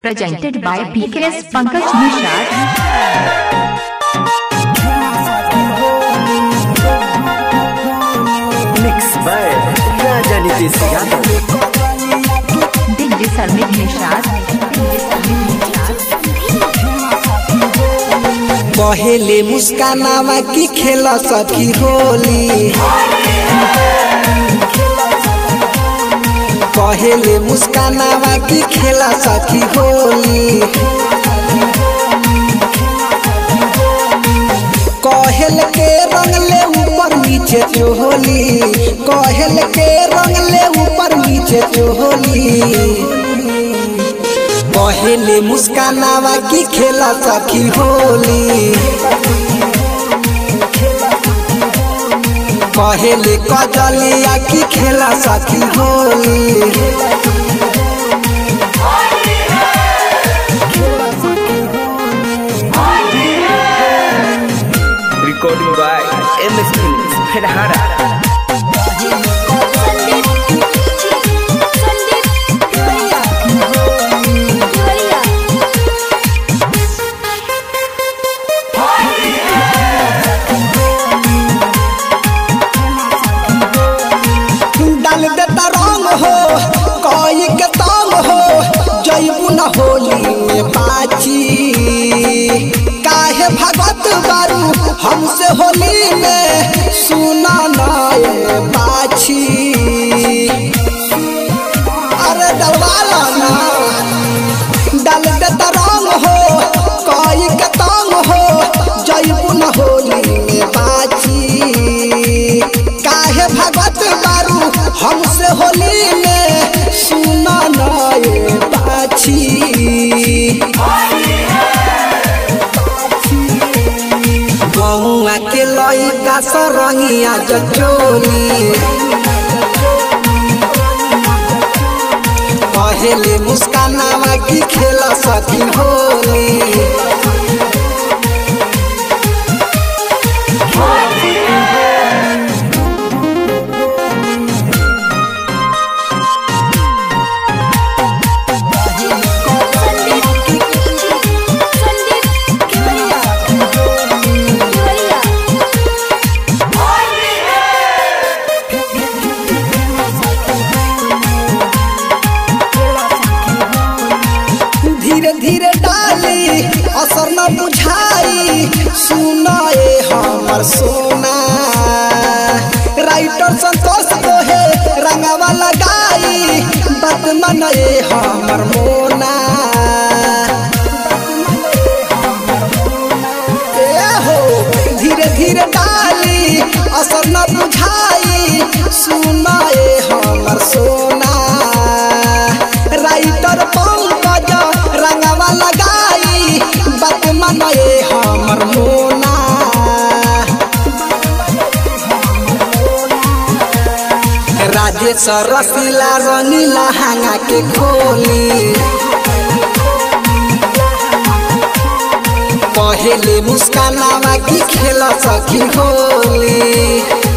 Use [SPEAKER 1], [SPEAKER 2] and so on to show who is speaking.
[SPEAKER 1] Presented by PKS Pankaj Mishra.
[SPEAKER 2] Mixed by Raja Nitish Yadav.
[SPEAKER 1] DJ Sarmit Mishra.
[SPEAKER 3] पहले मुस्कानावा की खेला सखी होली, पहले मुस्कानावा की खेला सखी होली। कहल के रंग ले ऊपर नीचे चोली, कहल के रंग ले ऊपर नीचे चोली। पहले मुस्कानावा की खेला सखी होली, पहले कजलिया की खेला सखी Holi.
[SPEAKER 2] Recording by MS Ferhara.
[SPEAKER 3] डाल देता रंग हो कोई के तंग हो, जैबू न होली में बाची। काहे भगत बारू हमसे होली में, सुना नए बाछी। अरे डलवाला ना, डाल देता रंग हो कोई के तंग हो, जैबू न होली में बाची। काहे भगत बारू हमसे होली में, सुना नए बाछी। बहुआ के लइका सरंगिया जचोली, पहले मुस्कानावा की खेला सखी होली। धीरे धीरे डाली असर न बुझाई, सुनाए हमर सोना। राइटर संतोष को है रंगवा लगाई, बात मनाए हमर मोना। हो धीरे धीरे डाली असर न बुझाई, सुनाए हमर सोना। राइटर पंकज रंगवा लगाई, बात मनाए हमर मोना। राजेश रसीला रंगीला हांगा के खोली, पहले मुस्कानावा की खेला सखी होली।